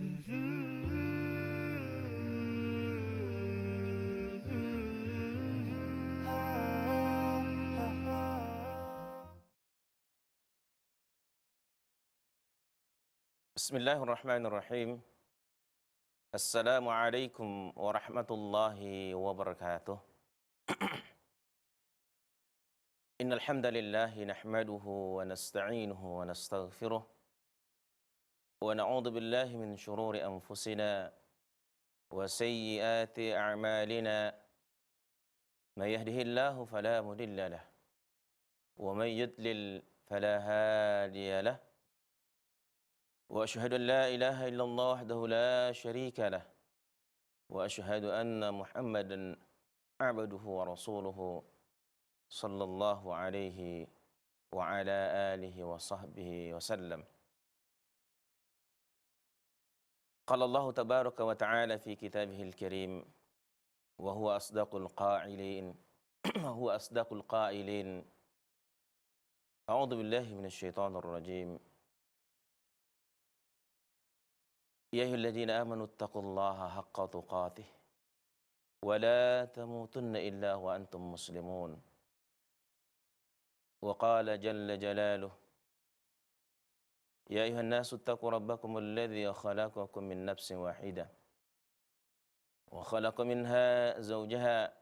Bismillahirrahmanirrahim. Assalamualaikum warahmatullahi wabarakatuh. Innal hamdalillah nahmaduhu wa nasta'inuhu wa nastaghfiruh wa na'udzu billahi min shururi anfusina wa sayyiati a'malina. May yahdihillahu fala mudilla lahu wa may yudlil fala hadiya lahu. Wa asyhadu an la ilaha illallah wahdahu la syarika lahu wa asyhadu anna Muhammadan abduhu wa rasuluhu sallallahu alaihi wa ala alihi wa sahbihi wa sallam. Qala Allah tabaraka wa ta'ala fi kitabihil karim wa huwa asdaqul qailin wa huwa asdaqul qailin. A'udzu billahi minasy syaithanir rajim. Ya ayyuhalladzina amanu taqullaha haqqa tuqatih wa la tamutunna illa wa antum muslimun. Wa qala jalla jalaluhu ya ayuhan nasu ttaqu rabbakum alladzi khalaqakum min nafsin wahidah wa khalaqa minha zawjaha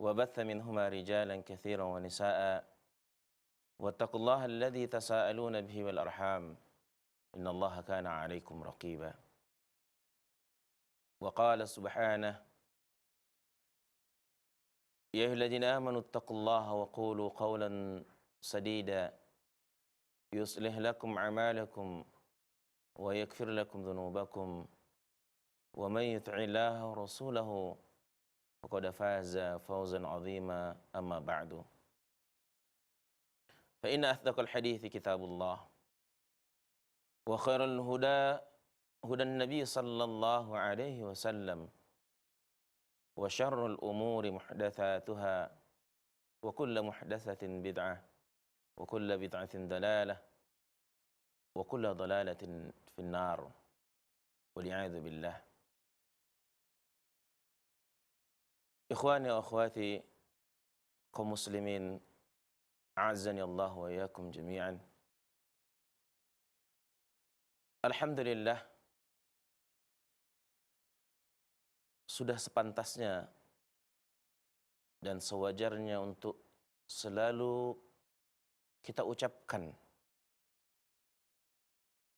wa batha minhuma rijalan katsiran wa nisaa wattaqullaha alladzi tasaaluna bihi wal arham innallaha kana 'alaikum raqiba. Wa qala subhanahu ya ayyuhalladzina amanu taqullaha wa qulu qawlan sadida yuslih lakum a'malakum wa yaghfir lakum dhunubakum wa man yuti'illaha wa rasulahu faqad faza fawzan 'azima. Amma ba'du, fa inna asdaqal hadithi kitabullah wa khairal huda hudan nabiy sallallahu alaihi wasallam wa syarrul umuri muhdatsatuha wa kullu muhdatsatin bid'ah wa kullu bid'atin dalalah wa kullu dalalatin finnar wal'iyadzu billah. Ikhwani wa akhwati kaum muslimin, a'azzani Allah wa iyyakum jami'an. Alhamdulillah, sudah sepantasnya dan sewajarnya untuk selalu kita ucapkan,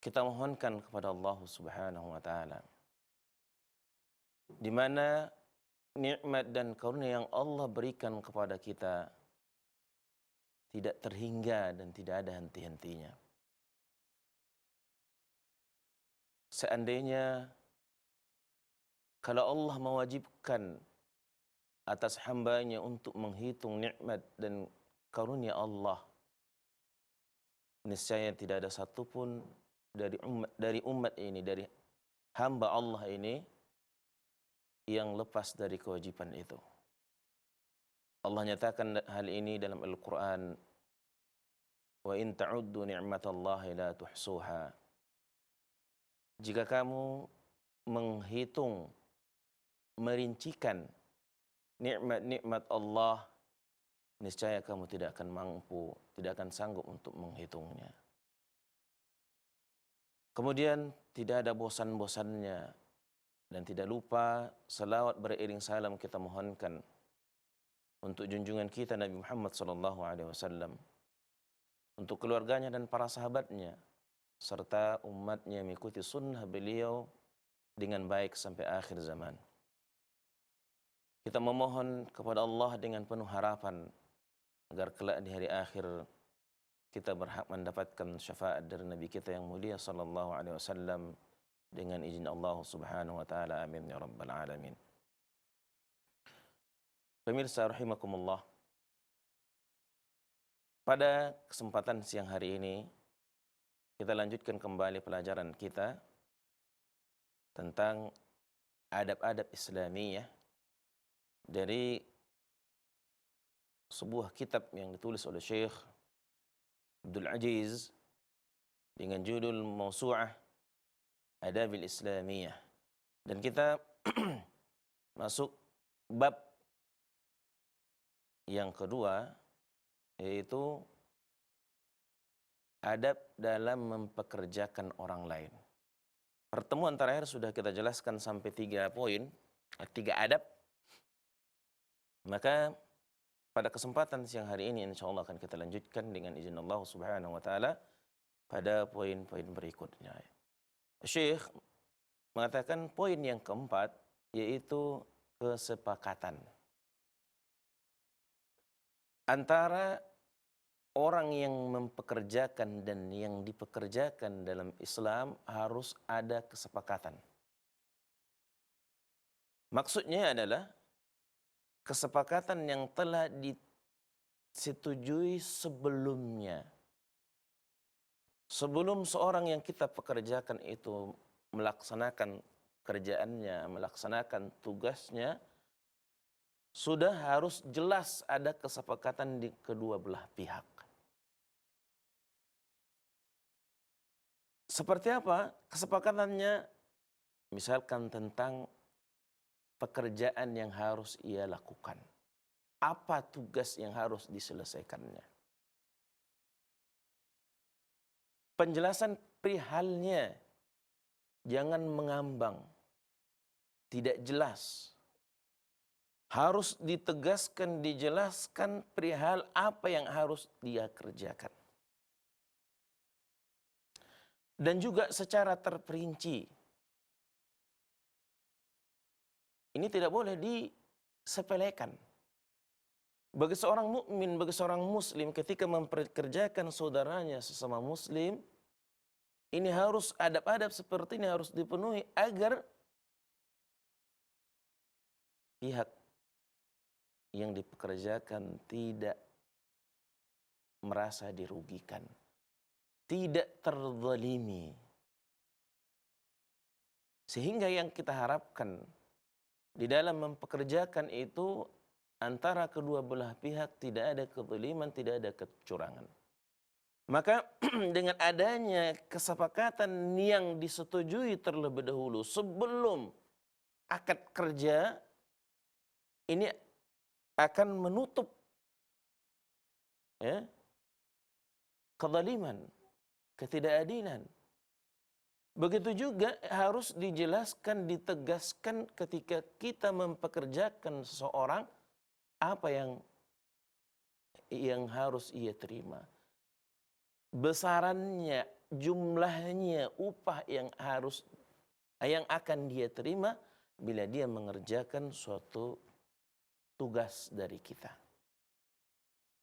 kita mohonkan kepada Allah Subhanahu wa taala, di mana nikmat dan karunia yang Allah berikan kepada kita tidak terhingga dan tidak ada henti-hentinya. Seandainya kalau Allah mewajibkan atas hambanya untuk menghitung nikmat dan karunia Allah, niscaya tidak ada satupun dari umat ini, dari hamba Allah ini yang lepas dari kewajiban itu. Allah nyatakan hal ini dalam Al-Quran, wa in ta'uddu ni'matallahi la tuhsuha. Jika kamu menghitung, merincikan nikmat-nikmat Allah, niscaya kamu tidak akan mampu, tidak akan sanggup untuk menghitungnya. Kemudian tidak ada bosan-bosannya dan tidak lupa selawat beriring salam kita mohonkan untuk junjungan kita Nabi Muhammad SAW, untuk keluarganya dan para sahabatnya, serta umatnya mengikuti sunnah beliau dengan baik sampai akhir zaman. Kita memohon kepada Allah dengan penuh harapan agar kelak di hari akhir kita berhak mendapatkan syafaat dari Nabi kita yang mulia sallallahu alaihi wasallam dengan izin Allah Subhanahu wa taala. Amin ya rabbal alamin. Pemirsa rahimakumullah, pada kesempatan siang hari ini kita lanjutkan kembali pelajaran kita tentang adab-adab Islamiyah dari sebuah kitab yang ditulis oleh Syekh Abdul Aziz dengan judul Mawsu'ah adabil islamiyah. Dan kita masuk bab yang kedua, yaitu adab dalam mempekerjakan orang lain. Pertemuan terakhir sudah kita jelaskan sampai 3 poin, 3 adab. Maka pada kesempatan siang hari ini insya Allah akan kita lanjutkan dengan izin Allah Subhanahu wa taala pada poin-poin berikutnya. Syekh mengatakan poin yang keempat yaitu kesepakatan antara orang yang mempekerjakan dan yang dipekerjakan dalam Islam. Harus ada kesepakatan. Maksudnya adalah kesepakatan yang telah disetujui sebelumnya. Sebelum seorang yang kita pekerjakan itu melaksanakan kerjaannya, melaksanakan tugasnya, sudah harus jelas ada kesepakatan di kedua belah pihak. Seperti apa kesepakatannya? Misalkan tentang pekerjaan yang harus ia lakukan. Apa tugas yang harus diselesaikannya? Penjelasan perihalnya jangan mengambang, tidak jelas. Harus ditegaskan, dijelaskan perihal apa yang harus dia kerjakan. Dan juga secara terperinci. Ini tidak boleh disepelekan. Bagi seorang mukmin, bagi seorang muslim ketika mempekerjakan saudaranya sesama muslim, ini harus adab-adab seperti ini harus dipenuhi agar pihak yang dipekerjakan tidak merasa dirugikan, tidak terzalimi. Sehingga yang kita harapkan di dalam mempekerjakan itu antara kedua belah pihak tidak ada kezaliman, tidak ada kecurangan. Maka dengan adanya kesepakatan yang disetujui terlebih dahulu sebelum akad kerja, ini akan menutup kezaliman, ketidakadilan. Begitu juga harus dijelaskan, ditegaskan ketika kita mempekerjakan seseorang apa yang harus ia terima. Besarannya, jumlahnya, upah yang akan dia terima bila dia mengerjakan suatu tugas dari kita.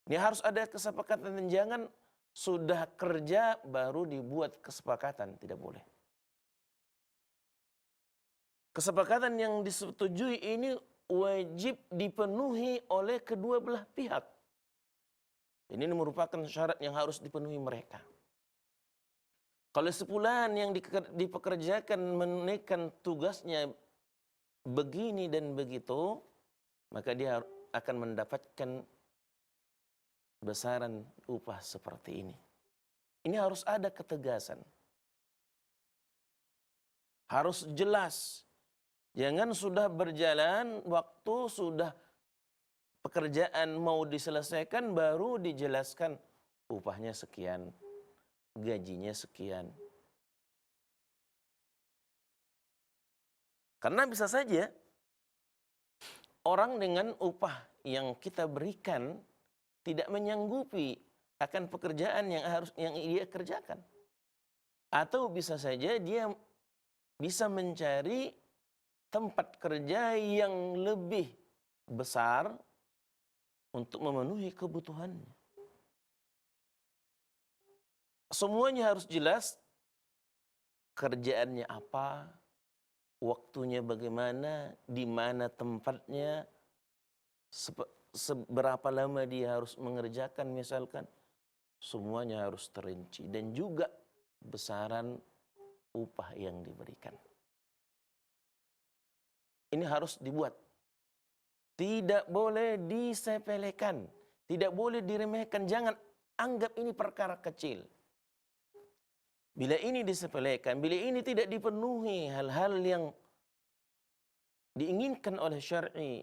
Ini harus ada kesepakatan dan jangan sudah kerja baru dibuat kesepakatan, tidak boleh. Kesepakatan yang disetujui ini wajib dipenuhi oleh kedua belah pihak. Ini merupakan syarat yang harus dipenuhi mereka. Kalau sepulan yang dipekerjakan menaikkan tugasnya begini dan begitu, maka dia akan mendapatkan besaran upah seperti ini. Ini harus ada ketegasan. Harus jelas. Jangan sudah berjalan waktu, sudah pekerjaan mau diselesaikan baru dijelaskan upahnya sekian, gajinya sekian. Karena bisa saja orang dengan upah yang kita berikan tidak menyanggupi akan pekerjaan yang dia kerjakan. Atau bisa saja dia bisa mencari tempat kerja yang lebih besar untuk memenuhi kebutuhannya. Semuanya harus jelas, kerjaannya apa, waktunya bagaimana, di mana tempatnya, seberapa lama dia harus mengerjakan misalkan. Semuanya harus terinci dan juga besaran upah yang diberikan. Ini harus dibuat. Tidak boleh disepelekan, tidak boleh diremehkan, jangan anggap ini perkara kecil. Bila ini disepelekan, bila ini tidak dipenuhi hal-hal yang diinginkan oleh syar'i,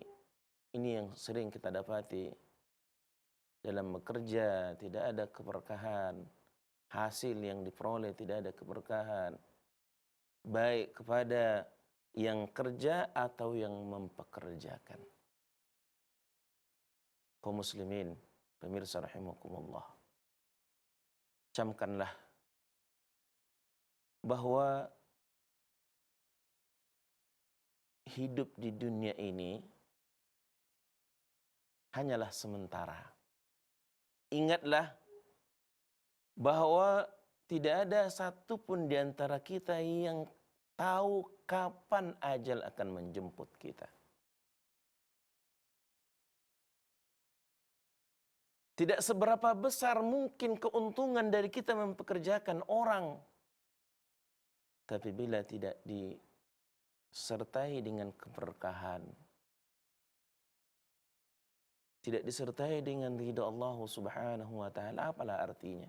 ini yang sering kita dapati dalam bekerja, tidak ada keberkahan, hasil yang diperoleh tidak ada keberkahan, baik kepada yang kerja atau yang mempekerjakan. Kaum muslimin, pemirsa rahimakumullah, camkanlah bahwa hidup di dunia ini hanyalah sementara. Ingatlah bahwa tidak ada satupun di antara kita yang tahu kapan ajal akan menjemput kita. Tidak seberapa besar mungkin keuntungan dari kita mempekerjakan orang, tapi bila tidak disertai dengan keberkahan, tidak disertai dengan ridha Allah Subhanahu wa taala, apalah artinya?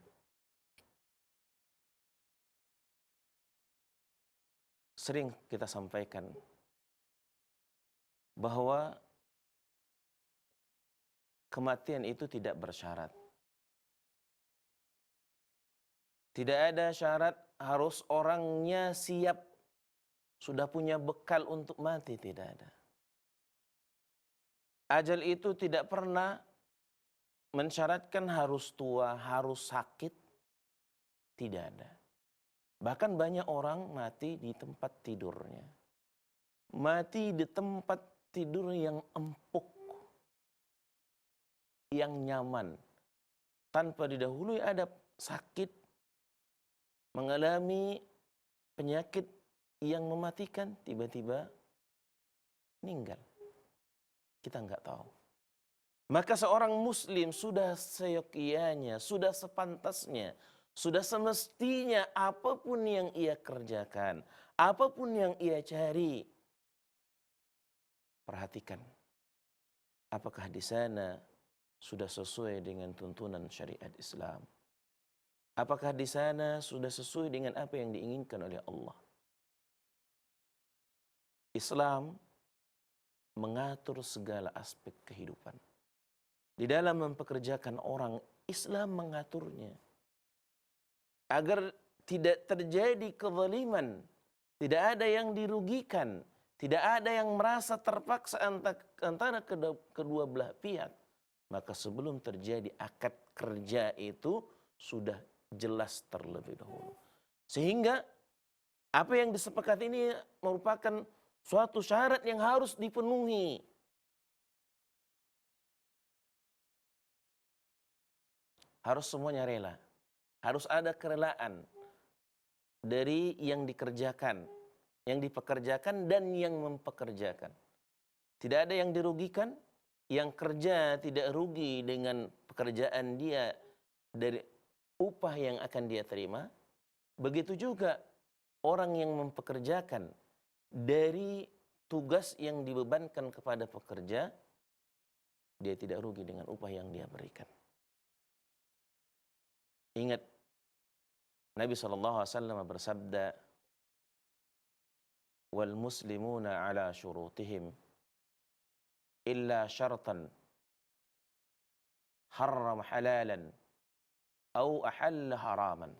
Sering kita sampaikan bahwa kematian itu tidak bersyarat. Tidak ada syarat harus orangnya siap, sudah punya bekal untuk mati, tidak ada. Ajal itu tidak pernah mensyaratkan harus tua, harus sakit, tidak ada. Bahkan banyak orang mati di tempat tidurnya. Mati di tempat tidur yang empuk, yang nyaman, tanpa didahului ada sakit, mengalami penyakit yang mematikan, tiba-tiba meninggal. Kita nggak tahu. Maka seorang muslim sudah seyogyanya, sudah sepantasnya, sudah semestinya apapun yang ia kerjakan, apapun yang ia cari, perhatikan apakah di sana sudah sesuai dengan tuntunan syariat Islam. Apakah di sana sudah sesuai dengan apa yang diinginkan oleh Allah? Islam mengatur segala aspek kehidupan. Di dalam mempekerjakan orang, Islam mengaturnya. Agar tidak terjadi kezaliman, tidak ada yang dirugikan, tidak ada yang merasa terpaksa antara kedua belah pihak. Maka sebelum terjadi akad kerja itu sudah jelas terlebih dahulu. Sehingga apa yang disepakati ini merupakan suatu syarat yang harus dipenuhi. Harus semuanya rela. Harus ada kerelaan dari yang dikerjakan, yang dipekerjakan dan yang mempekerjakan. Tidak ada yang dirugikan, yang kerja tidak rugi dengan pekerjaan dia dari upah yang akan dia terima. Begitu juga orang yang mempekerjakan dari tugas yang dibebankan kepada pekerja, dia tidak rugi dengan upah yang dia berikan. Ingat, Nabi SAW bersabda, wal muslimuna ala syurutihim illa syartan harram halalan au ahalla haraman.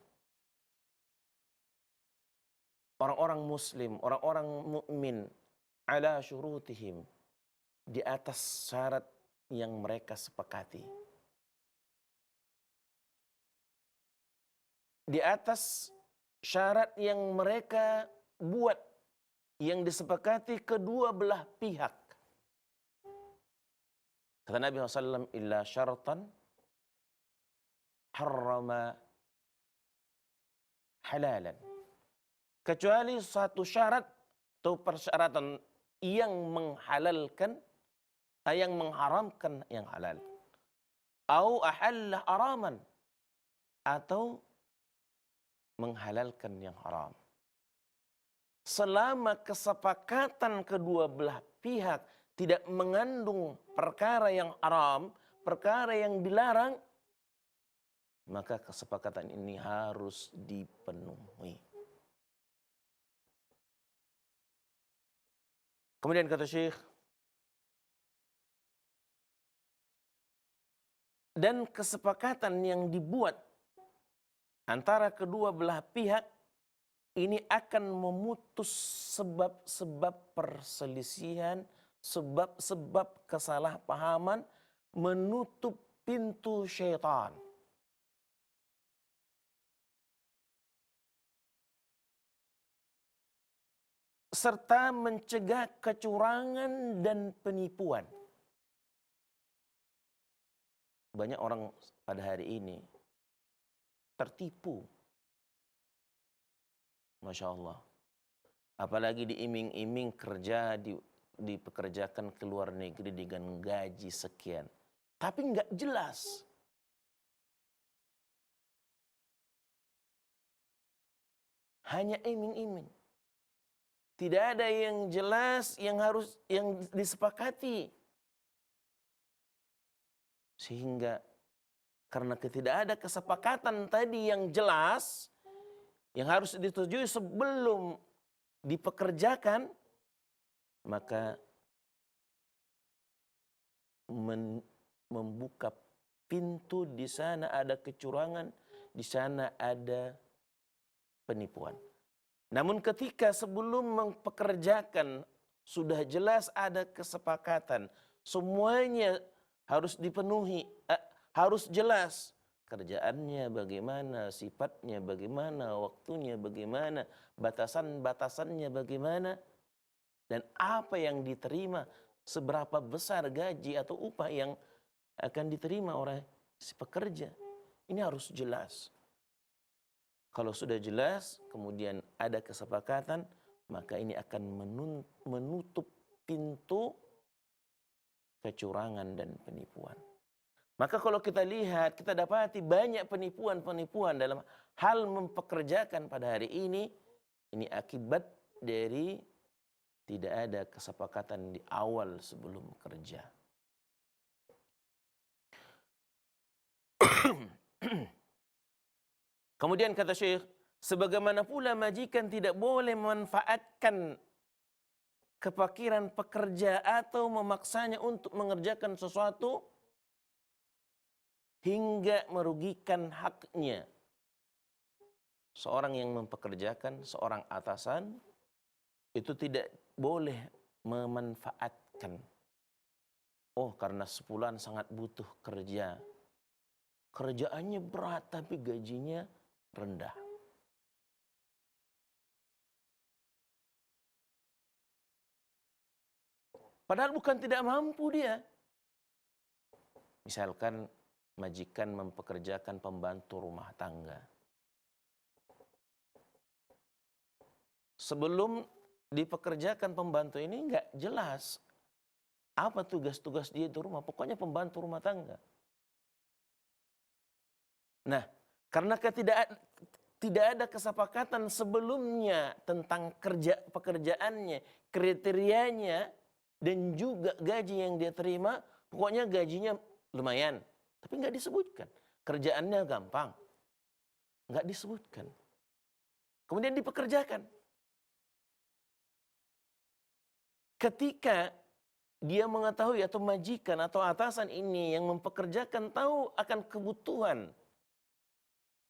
Orang-orang muslim, orang-orang mukmin ala syurutihim, di atas syarat yang mereka sepakati. Di atas syarat yang mereka buat, yang disepakati kedua belah pihak. Kata Nabi SAW, illa syaratan harrama halalan. Kecuali satu syarat atau persyaratan yang menghalalkan, yang mengharamkan yang halal. Au ahalla haraman, atau menghalalkan yang haram. Selama kesepakatan kedua belah pihak tidak mengandung perkara yang haram, perkara yang dilarang, maka kesepakatan ini harus dipenuhi. Kemudian kata Syekh, dan kesepakatan yang dibuat antara kedua belah pihak ini akan memutus sebab-sebab perselisihan, sebab-sebab kesalahpahaman, menutup pintu syaitan. Serta mencegah kecurangan dan penipuan. Banyak orang pada hari ini tertipu. Masya Allah. Apalagi diiming-iming kerja, dipekerjakan ke luar negeri dengan gaji sekian. Tapi nggak jelas. Hanya iming-iming. Tidak ada yang jelas yang disepakati. Sehingga karena tidak ada kesepakatan tadi yang jelas, yang harus disetujui sebelum dipekerjakan, maka membuka pintu, di sana ada kecurangan, di sana ada penipuan. Namun ketika sebelum mempekerjakan sudah jelas ada kesepakatan, semuanya harus dipenuhi, harus jelas kerjaannya bagaimana, sifatnya bagaimana, waktunya bagaimana, batasan-batasannya bagaimana, dan apa yang diterima, seberapa besar gaji atau upah yang akan diterima oleh si pekerja. Ini harus jelas. Kalau sudah jelas, kemudian ada kesepakatan, maka ini akan menutup pintu kecurangan dan penipuan. Maka kalau kita lihat, kita dapati banyak penipuan-penipuan dalam hal mempekerjakan pada hari ini akibat dari tidak ada kesepakatan di awal sebelum kerja. Kemudian kata Syekh, sebagaimana pula majikan tidak boleh memanfaatkan kefakiran pekerja atau memaksanya untuk mengerjakan sesuatu hingga merugikan haknya. Seorang yang mempekerjakan, seorang atasan, itu tidak boleh memanfaatkan. Oh, karena sebulan sangat butuh kerja. Kerjaannya berat tapi gajinya rendah. Padahal bukan tidak mampu dia. Misalkan majikan mempekerjakan pembantu rumah tangga. Sebelum dipekerjakan pembantu ini nggak jelas apa tugas-tugas dia di rumah. Pokoknya pembantu rumah tangga. Nah, karena tidak ada kesepakatan sebelumnya tentang pekerjaannya, kriterianya, dan juga gaji yang dia terima, pokoknya gajinya lumayan. Tapi nggak disebutkan. Kerjaannya gampang. Nggak disebutkan. Kemudian dipekerjakan. Ketika dia mengetahui atau majikan atau atasan ini yang mempekerjakan tahu akan kebutuhan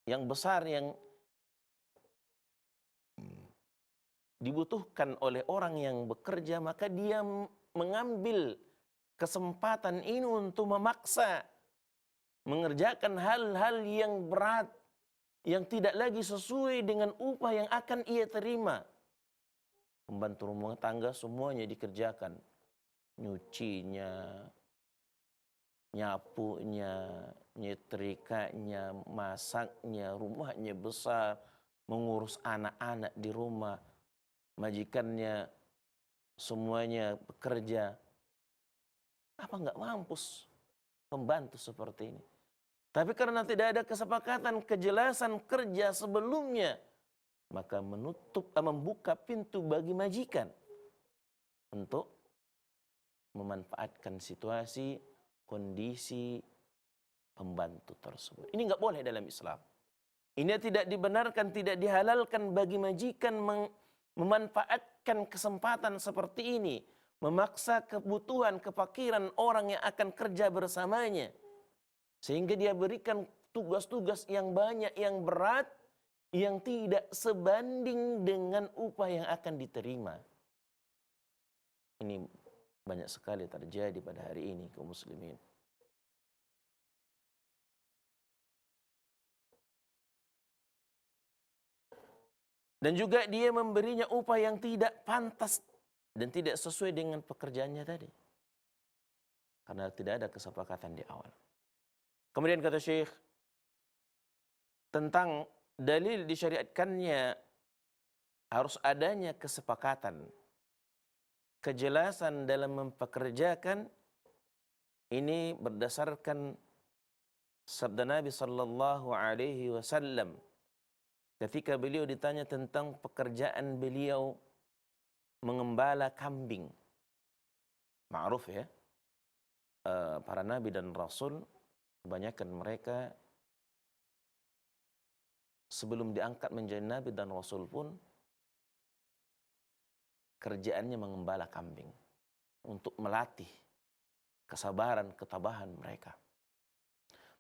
yang besar yang dibutuhkan oleh orang yang bekerja, maka dia mengambil kesempatan ini untuk memaksa mengerjakan hal-hal yang berat, yang tidak lagi sesuai dengan upah yang akan ia terima. Pembantu rumah tangga semuanya dikerjakan. Nyucinya, nyapunya, nyetrikanya, masaknya, rumahnya besar, mengurus anak-anak di rumah, majikannya semuanya bekerja. Apa nggak mampus pembantu seperti ini? Tapi karena tidak ada kesepakatan, kejelasan kerja sebelumnya, maka membuka pintu bagi majikan untuk memanfaatkan situasi, kondisi, pembantu tersebut. Ini nggak boleh dalam Islam. Ini tidak dibenarkan, tidak dihalalkan bagi majikan memanfaatkan kesempatan seperti ini, memaksa kebutuhan, kefakiran orang yang akan kerja bersamanya, sehingga dia berikan tugas-tugas yang banyak, yang berat, yang tidak sebanding dengan upah yang akan diterima. Ini banyak sekali terjadi pada hari ini kaum muslimin. Dan juga dia memberinya upah yang tidak pantas dan tidak sesuai dengan pekerjaannya tadi. Karena tidak ada kesepakatan di awal. Kemudian kata Syekh, tentang dalil disyariatkannya harus adanya kesepakatan, kejelasan dalam mempekerjakan. Ini berdasarkan sabda Nabi sallallahu alaihi wasallam ketika beliau ditanya tentang pekerjaan beliau mengembala kambing. Ma'ruf ya, para nabi dan rasul kebanyakan mereka sebelum diangkat menjadi nabi dan rasul pun kerjaannya mengembala kambing untuk melatih kesabaran, ketabahan mereka.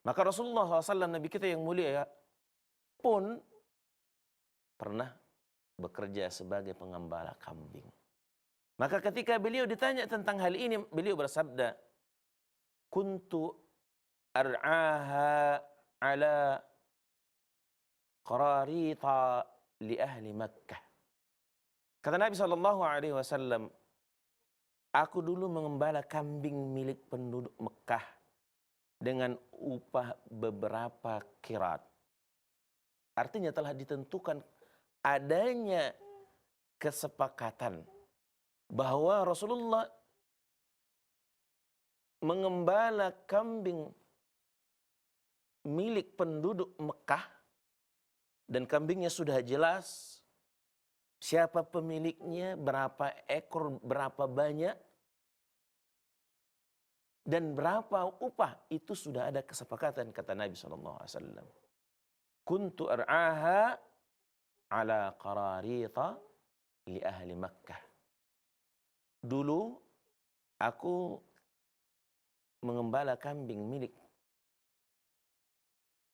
Maka Rasulullah SAW, Nabi kita yang mulia pun pernah bekerja sebagai pengembala kambing. Maka ketika beliau ditanya tentang hal ini, beliau bersabda, kuntu ar'aha ala qararita li ahli Makkah. Kata Nabi SAW, aku dulu mengembala kambing milik penduduk Mekah dengan upah beberapa qirat. Artinya telah ditentukan adanya kesepakatan bahwa Rasulullah mengembala kambing milik penduduk Mekah dan kambingnya sudah jelas siapa pemiliknya, berapa ekor, berapa banyak, dan berapa upah. Itu sudah ada kesepakatan, kata Nabi SAW. Kuntu ar'aha ala qararita li ahli Makkah. Dulu aku mengembala kambing milik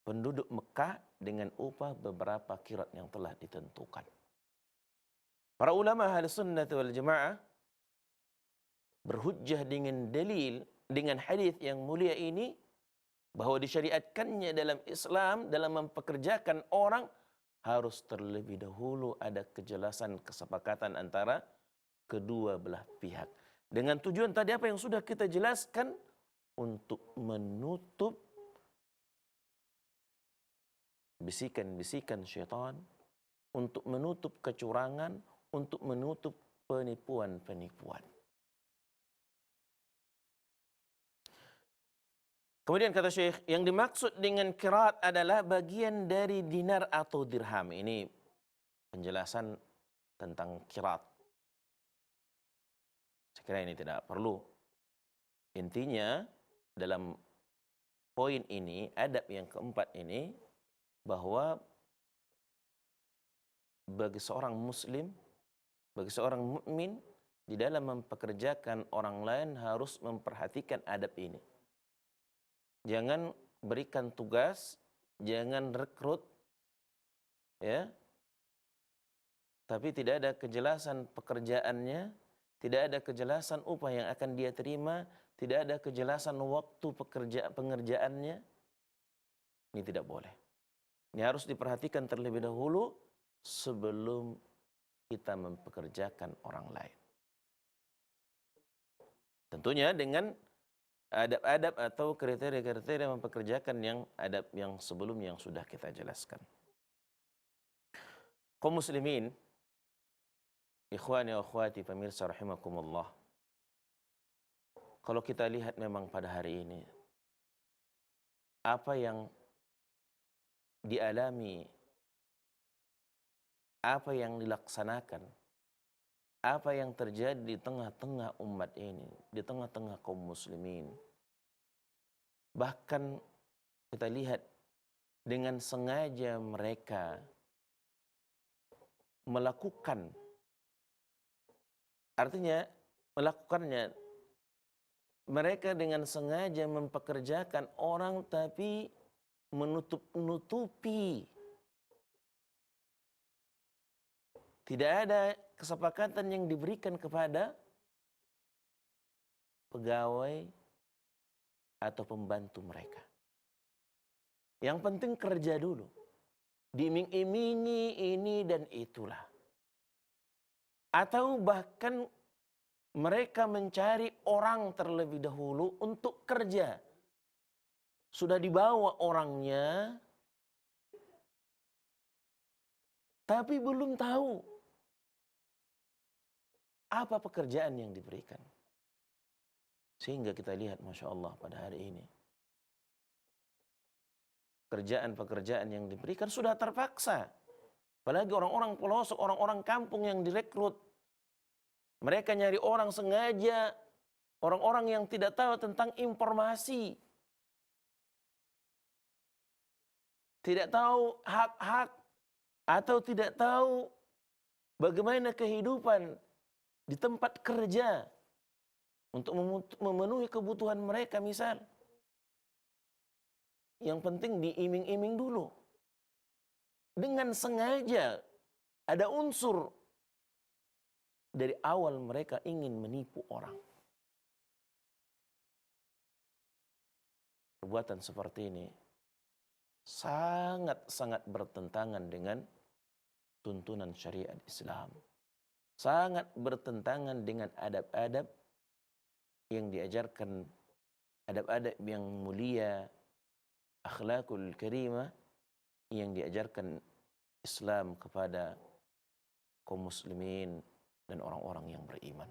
penduduk Mekah dengan upah beberapa qirat yang telah ditentukan. Para ulama ahli sunnah wal jamaah berhujjah dengan dalil, dengan hadis yang mulia ini, bahwa disyariatkannya dalam Islam dalam mempekerjakan orang harus terlebih dahulu ada kejelasan kesepakatan antara kedua belah pihak. Dengan tujuan tadi apa yang sudah kita jelaskan, untuk menutup bisikan-bisikan syaitan, untuk menutup kecurangan, untuk menutup penipuan-penipuan. Kemudian kata Syekh, yang dimaksud dengan qirat adalah bagian dari dinar atau dirham. Ini penjelasan tentang qirat. Saya kira ini tidak perlu. Intinya dalam poin ini, adab yang keempat ini, bahwa bagi seorang muslim, bagi seorang mukmin, di dalam mempekerjakan orang lain harus memperhatikan adab ini. Jangan berikan tugas, jangan rekrut, ya, tapi tidak ada kejelasan pekerjaannya, tidak ada kejelasan upah yang akan dia terima, tidak ada kejelasan waktu pengerjaannya. Ini tidak boleh. Ini harus diperhatikan terlebih dahulu sebelum kita mempekerjakan orang lain. Tentunya dengan adab-adab atau kriteria-kriteria mempekerjakan yang adab yang sebelumnya yang sudah kita jelaskan. Kaum muslimin, ikhwani wa akhwati, pemirsa rahimakumullah. Kalau kita lihat memang pada hari ini, apa yang dialami, apa yang dilaksanakan, apa yang terjadi di tengah-tengah umat ini, di tengah-tengah kaum muslimin, bahkan kita lihat dengan sengaja mereka melakukan, artinya melakukannya, mereka dengan sengaja mempekerjakan orang tapi menutup-nutupi. Tidak ada kesepakatan yang diberikan kepada pegawai atau pembantu mereka. Yang penting kerja dulu. Diiming-imingi ini dan itulah. Atau bahkan mereka mencari orang terlebih dahulu untuk kerja. Sudah dibawa orangnya, tapi belum tahu apa pekerjaan yang diberikan. Sehingga kita lihat, Masya Allah, pada hari ini pekerjaan-pekerjaan yang diberikan sudah terpaksa. Apalagi orang-orang pelosok, orang-orang kampung yang direkrut. Mereka nyari orang sengaja, orang-orang yang tidak tahu tentang informasi. Tidak tahu hak-hak, atau tidak tahu bagaimana kehidupan di tempat kerja untuk memenuhi kebutuhan mereka misal. Yang penting diiming-iming dulu. Dengan sengaja ada unsur dari awal mereka ingin menipu orang. Perbuatan seperti ini sangat-sangat bertentangan dengan tuntunan syariat Islam. Sangat bertentangan dengan adab-adab yang diajarkan, adab-adab yang mulia, akhlakul karimah yang diajarkan Islam kepada kaum muslimin dan orang-orang yang beriman.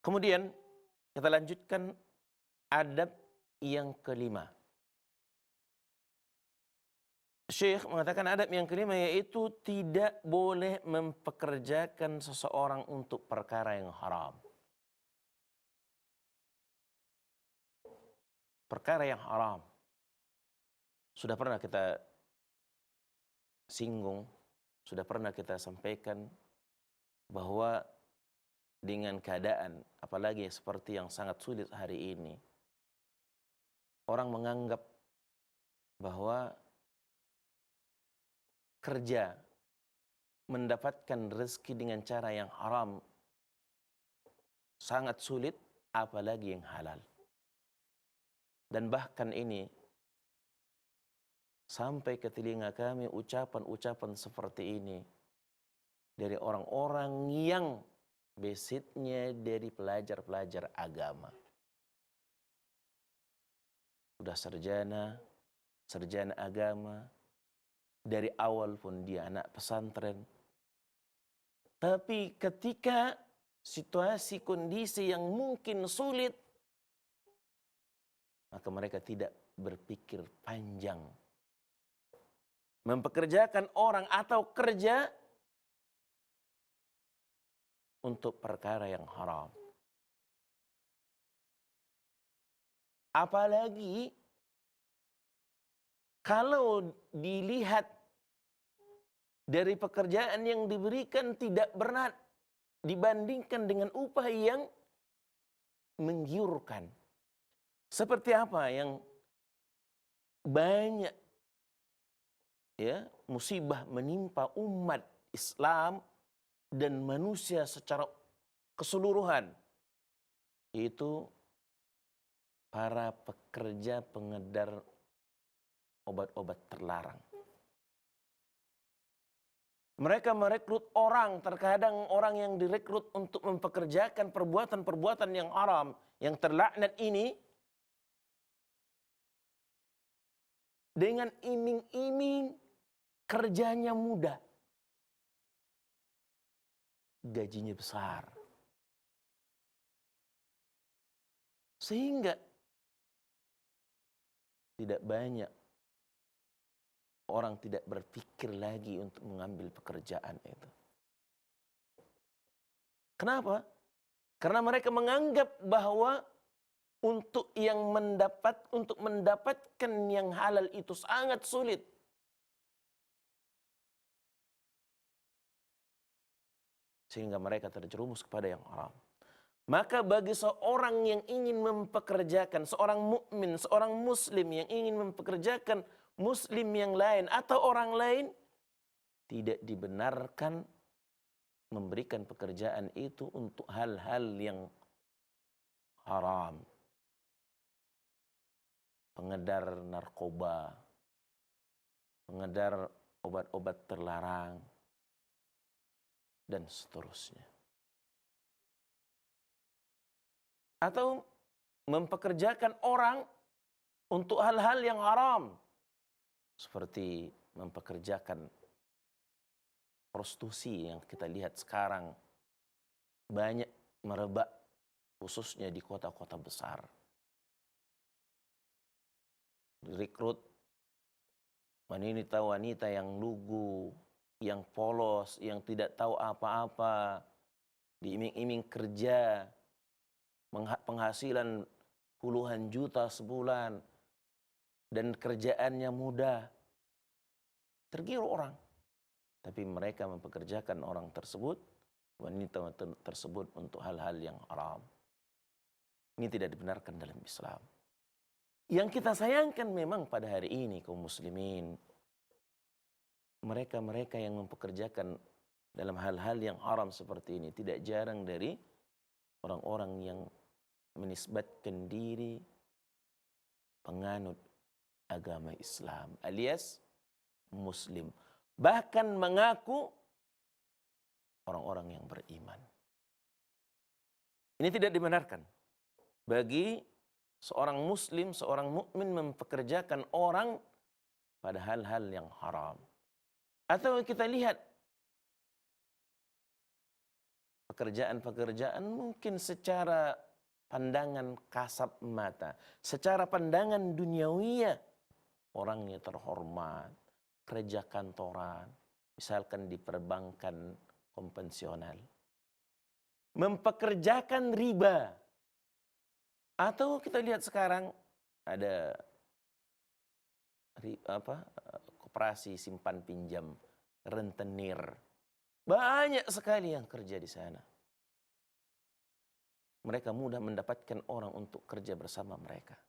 Kemudian kita lanjutkan adab yang kelima. Syekh mengatakan adab yang kelima yaitu tidak boleh mempekerjakan seseorang untuk perkara yang haram. Perkara yang haram. Sudah pernah kita singgung, sudah pernah kita sampaikan bahwa dengan keadaan, apalagi seperti yang sangat sulit hari ini, orang menganggap bahwa kerja, mendapatkan rezeki dengan cara yang haram sangat sulit, apalagi yang halal. Dan bahkan ini sampai ke telinga kami ucapan-ucapan seperti ini dari orang-orang yang basicnya dari pelajar-pelajar agama. Sudah sarjana agama, dari awal pun dia anak pesantren. Tapi ketika situasi kondisi yang mungkin sulit, maka mereka tidak berpikir panjang. Mempekerjakan orang atau kerja untuk perkara yang haram. Apalagi kalau dilihat dari pekerjaan yang diberikan tidak berat dibandingkan dengan upah yang menggiurkan. Seperti apa yang banyak musibah menimpa umat Islam dan manusia secara keseluruhan, yaitu para pekerja pengedar obat-obat terlarang. Mereka merekrut orang, terkadang orang yang direkrut untuk mempekerjakan perbuatan-perbuatan yang haram, yang terlaknat ini, dengan iming-iming kerjanya mudah, gajinya besar. Sehingga tidak banyak orang tidak berpikir lagi untuk mengambil pekerjaan itu. Kenapa? Karena mereka menganggap bahwa untuk mendapatkan yang halal itu sangat sulit. Sehingga mereka terjerumus kepada yang haram. Maka bagi seorang yang ingin mempekerjakan, seorang mukmin, seorang muslim yang ingin mempekerjakan muslim yang lain atau orang lain, tidak dibenarkan memberikan pekerjaan itu untuk hal-hal yang haram. Pengedar narkoba, pengedar obat-obat terlarang, dan seterusnya. Atau mempekerjakan orang untuk hal-hal yang haram. Seperti mempekerjakan prostitusi yang kita lihat sekarang banyak merebak, khususnya di kota-kota besar. Rekrut wanita-wanita yang lugu, yang polos, yang tidak tahu apa-apa, diiming-iming kerja, penghasilan puluhan juta sebulan, dan kerjaannya mudah. Tergiur orang. Tapi mereka mempekerjakan orang tersebut, wanita tersebut untuk hal-hal yang haram. Ini tidak dibenarkan dalam Islam. Yang kita sayangkan memang pada hari ini kaum muslimin, mereka-mereka yang mempekerjakan dalam hal-hal yang haram seperti ini tidak jarang dari orang-orang yang menisbatkan diri penganut agama Islam alias muslim, bahkan mengaku orang-orang yang beriman. Ini tidak dibenarkan bagi seorang muslim, seorang mukmin mempekerjakan orang pada hal-hal yang haram. Atau kita lihat pekerjaan-pekerjaan mungkin secara pandangan kasat mata, secara pandangan duniawiyah, orangnya terhormat, kerja kantoran, misalkan di perbankan konvensional, mempekerjakan riba. Atau kita lihat sekarang ada koperasi simpan pinjam, rentenir. Banyak sekali yang kerja di sana. Mereka mudah mendapatkan orang untuk kerja bersama mereka.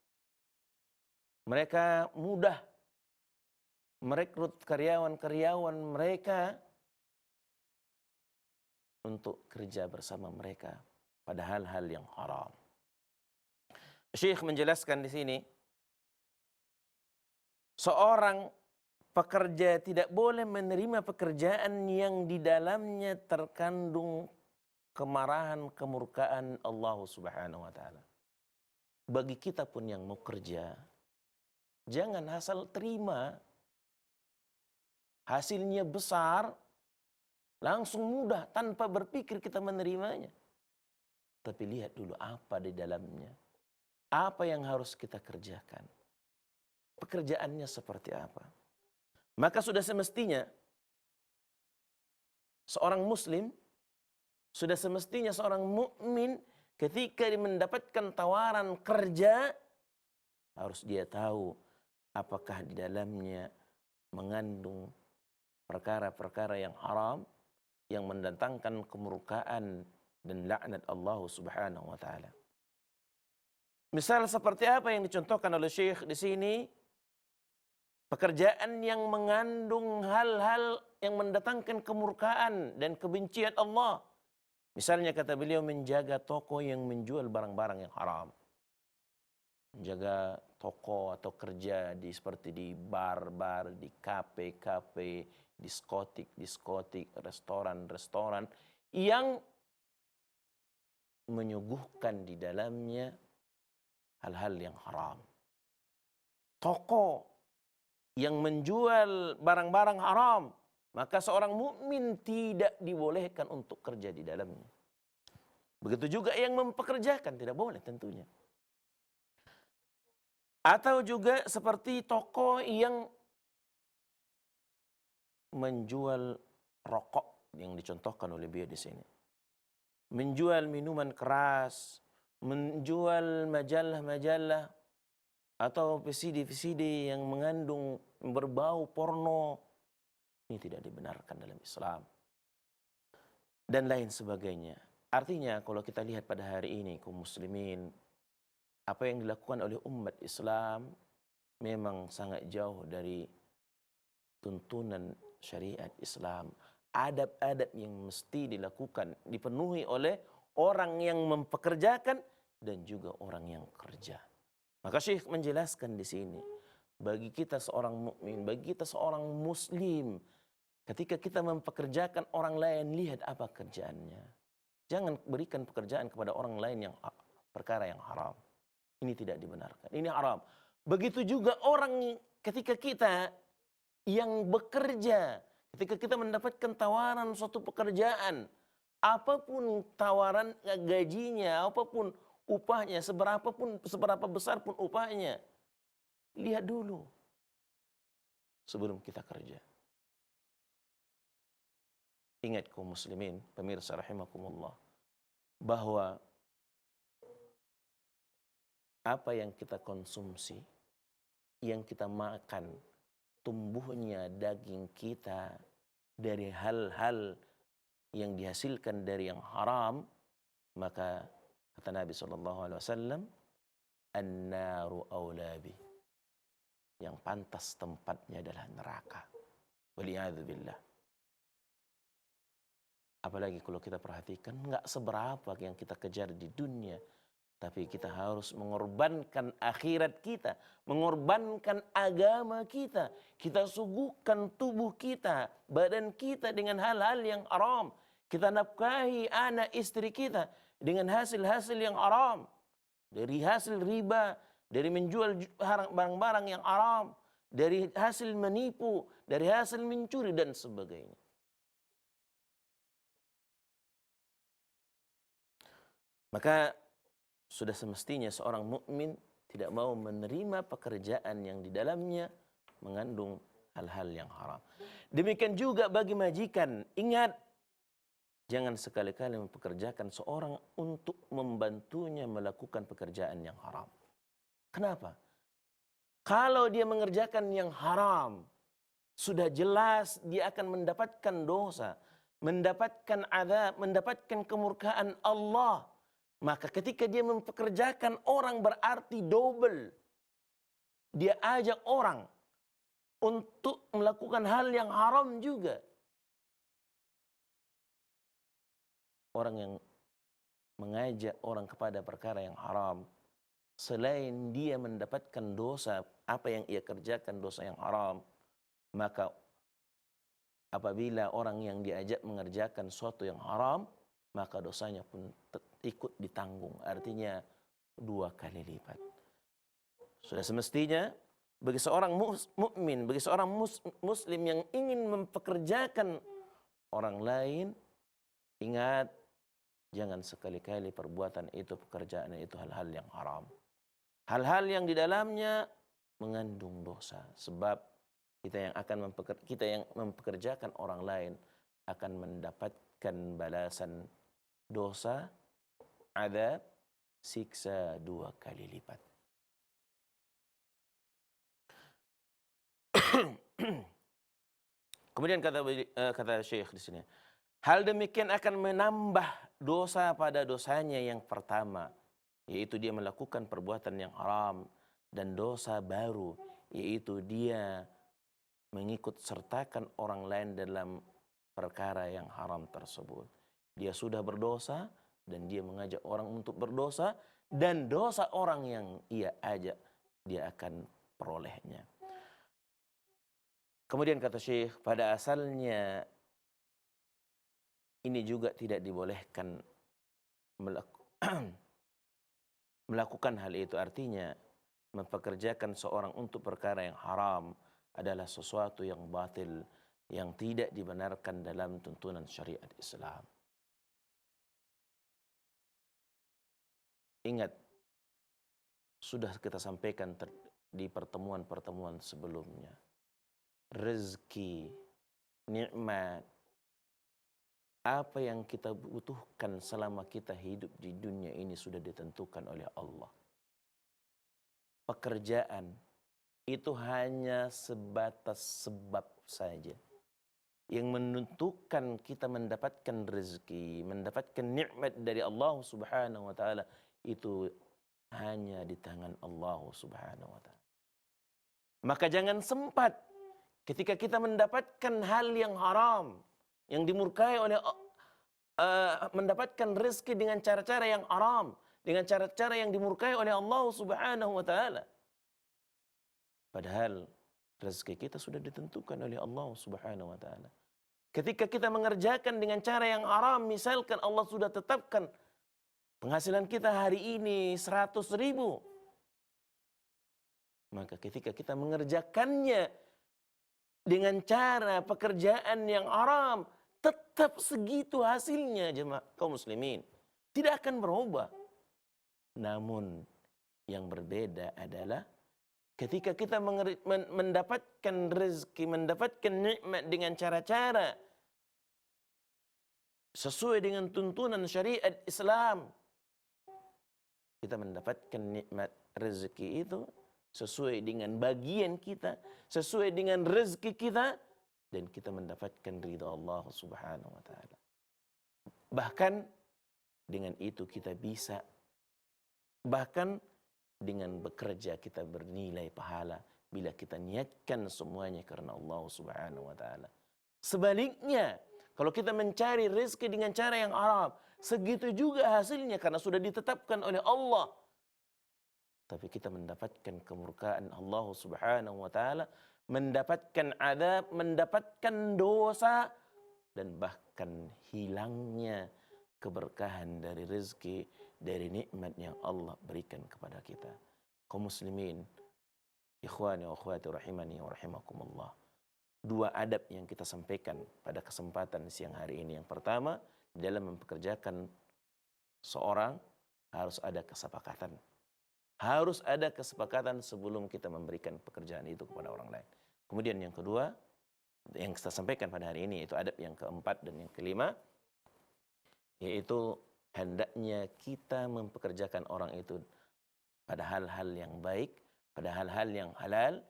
Mereka mudah merekrut karyawan-karyawan mereka untuk kerja bersama mereka pada hal-hal yang haram. Syekh menjelaskan di sini, seorang pekerja tidak boleh menerima pekerjaan yang di dalamnya terkandung kemarahan, kemurkaan Allah Subhanahu wa taala. Bagi kita pun yang mau kerja, jangan asal terima. Hasilnya besar, langsung mudah tanpa berpikir kita menerimanya. Tapi lihat dulu apa di dalamnya. Apa yang harus kita kerjakan? Pekerjaannya seperti apa? Maka sudah semestinya seorang muslim, sudah semestinya seorang mukmin ketika dia mendapatkan tawaran kerja, harus dia tahu apakah di dalamnya mengandung perkara-perkara yang haram, yang mendatangkan kemurkaan dan laknat Allah Subhanahu wa taala. Misal seperti apa yang dicontohkan oleh Syekh di sini, pekerjaan yang mengandung hal-hal yang mendatangkan kemurkaan dan kebencian Allah. Misalnya kata beliau menjaga toko yang menjual barang-barang yang haram. Menjaga toko atau kerja seperti di bar-bar, di kafe-kafe, diskotik, restoran-restoran yang menyuguhkan di dalamnya hal-hal yang haram. Toko yang menjual barang-barang haram, maka seorang mukmin tidak dibolehkan untuk kerja di dalamnya. Begitu juga yang mempekerjakan, tidak boleh tentunya. Atau juga seperti toko yang menjual rokok yang dicontohkan oleh beliau di sini. menjual minuman keras, menjual majalah-majalah atau VCD-VCD yang mengandung berbau porno, ini tidak dibenarkan dalam Islam dan lain sebagainya. Artinya kalau kita lihat pada hari ini kaum muslimin, apa yang dilakukan oleh umat Islam memang sangat jauh dari tuntunan syariat Islam. Adab-adab yang mesti dilakukan, dipenuhi oleh orang yang mempekerjakan dan juga orang yang kerja. Maka Syekh menjelaskan di sini, bagi kita seorang mukmin, bagi kita seorang muslim, ketika kita mempekerjakan orang lain, lihat apa kerjaannya. Jangan berikan pekerjaan kepada orang lain yang perkara yang haram. Ini tidak dibenarkan. Ini haram. Begitu juga orang ketika kita yang bekerja, ketika kita mendapatkan tawaran suatu pekerjaan, apapun tawaran gajinya, apapun upahnya, seberapa besar pun upahnya, lihat dulu sebelum kita kerja. Ingat kaum muslimin, pemirsa rahimakumullah, bahwa apa yang kita konsumsi, yang kita makan, tumbuhnya daging kita dari hal-hal yang dihasilkan dari yang haram, maka kata Nabi SAW, an-naru awlabi, yang pantas tempatnya adalah neraka. Waliyadzubillah. Apalagi kalau kita perhatikan, nggak seberapa yang kita kejar di dunia, tapi kita harus mengorbankan akhirat kita, mengorbankan agama kita. Kita suguhkan tubuh kita, badan kita dengan hal-hal yang haram. Kita nafkahi anak istri kita dengan hasil-hasil yang haram. Dari hasil riba, dari menjual barang-barang yang haram, dari hasil menipu, dari hasil mencuri dan sebagainya. Maka sudah semestinya seorang mukmin tidak mau menerima pekerjaan yang di dalamnya mengandung hal-hal yang haram. Demikian juga bagi majikan, ingat, jangan sekali-kali mempekerjakan seorang untuk membantunya melakukan pekerjaan yang haram. Kenapa? Kalau dia mengerjakan yang haram, sudah jelas dia akan mendapatkan dosa, mendapatkan azab, mendapatkan kemurkaan Allah. Maka ketika dia mempekerjakan orang berarti double. Dia ajak orang untuk melakukan hal yang haram juga. Orang yang mengajak orang kepada perkara yang haram, selain dia mendapatkan dosa, apa yang ia kerjakan dosa yang haram, maka apabila orang yang diajak mengerjakan sesuatu yang haram, maka dosanya pun ikut ditanggung. Artinya 2 kali lipat. Sudah semestinya bagi seorang mukmin, bagi seorang muslim yang ingin mempekerjakan orang lain, ingat, jangan sekali-kali perbuatan itu, pekerjaan itu hal-hal yang haram. Hal-hal yang di dalamnya mengandung dosa. Sebab kita yang mempekerjakan orang lain akan mendapatkan balasan dosa, azab, siksa 2 kali lipat. Kemudian kata Syekh di sini, hal demikian akan menambah dosa pada dosanya yang pertama, yaitu dia melakukan perbuatan yang haram, dan dosa baru, yaitu dia mengikut sertakan orang lain dalam perkara yang haram tersebut. Dia sudah berdosa dan dia mengajak orang untuk berdosa, dan dosa orang yang ia ajak dia akan perolehnya. Kemudian kata Syekh, pada asalnya ini juga tidak dibolehkan melakukan hal itu. Artinya mempekerjakan seorang untuk perkara yang haram adalah sesuatu yang batil, yang tidak dibenarkan dalam tuntunan syariat Islam. Ingat, sudah kita sampaikan di pertemuan-pertemuan sebelumnya, rezeki, nikmat, apa yang kita butuhkan selama kita hidup di dunia ini sudah ditentukan oleh Allah. Pekerjaan itu hanya sebatas sebab saja yang menentukan kita mendapatkan rezeki, mendapatkan nikmat dari Allah Subhanahu wa taala, itu hanya di tangan Allah Subhanahu wa taala. Maka jangan sempat ketika kita mendapatkan hal yang haram, yang dimurkai oleh mendapatkan rezeki dengan cara-cara yang haram, dengan cara-cara yang dimurkai oleh Allah Subhanahu wa taala. Padahal rezeki kita sudah ditentukan oleh Allah Subhanahu wa taala. Ketika kita mengerjakan dengan cara yang haram, misalkan Allah sudah tetapkan penghasilan kita hari ini 100.000. Maka ketika kita mengerjakannya dengan cara pekerjaan yang haram, tetap segitu hasilnya, jemaah kaum muslimin. Tidak akan berubah. Namun yang berbeda adalah ketika kita mendapatkan rezeki, mendapatkan nikmat dengan cara-cara sesuai dengan tuntunan syariat Islam, kita mendapatkan nikmat rezeki itu sesuai dengan bagian kita, sesuai dengan rezeki kita, dan kita mendapatkan ridha Allah Subhanahu wa taala. Bahkan dengan itu kita bisa, bahkan dengan bekerja kita bernilai pahala bila kita niatkan semuanya karena Allah Subhanahu wa taala. Sebaliknya, kalau kita mencari rezeki dengan cara yang haram, segitu juga hasilnya karena sudah ditetapkan oleh Allah. Tapi kita mendapatkan kemurkaan Allah Subhanahu wa taala, mendapatkan azab, mendapatkan dosa, dan bahkan hilangnya keberkahan dari rezeki, dari nikmat yang Allah berikan kepada kita. Kaum muslimin, ikhwani wa akhwati rahimani wa rahimakumullah. Dua adab yang kita sampaikan pada kesempatan siang hari ini. Yang pertama, dalam mempekerjakan seorang harus ada kesepakatan. Harus ada kesepakatan sebelum kita memberikan pekerjaan itu kepada orang lain. Kemudian yang kedua, yang kita sampaikan pada hari ini, itu adab yang keempat dan yang kelima, yaitu hendaknya kita mempekerjakan orang itu pada hal-hal yang baik, pada hal-hal yang halal,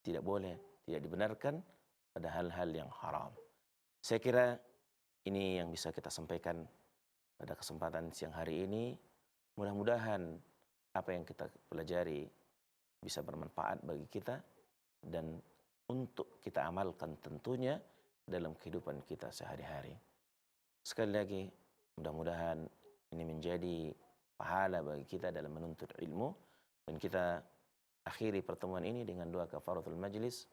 tidak boleh, tidak dibenarkan pada hal-hal yang haram. Saya kira ini yang bisa kita sampaikan pada kesempatan siang hari ini. Mudah-mudahan apa yang kita pelajari bisa bermanfaat bagi kita dan untuk kita amalkan tentunya dalam kehidupan kita sehari-hari. Sekali lagi, mudah-mudahan ini menjadi pahala bagi kita dalam menuntut ilmu, dan kita akhiri pertemuan ini dengan doa kafaratul majlis.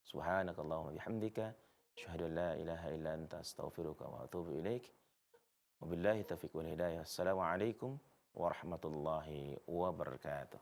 Subhanakallahumma bihamdika, asyhadu an la ilaha illa anta, astaghfiruka wa atubu ilaik. Wabillahi taufiq wal hidayah. Assalamualaikum warahmatullahi wabarakatuh.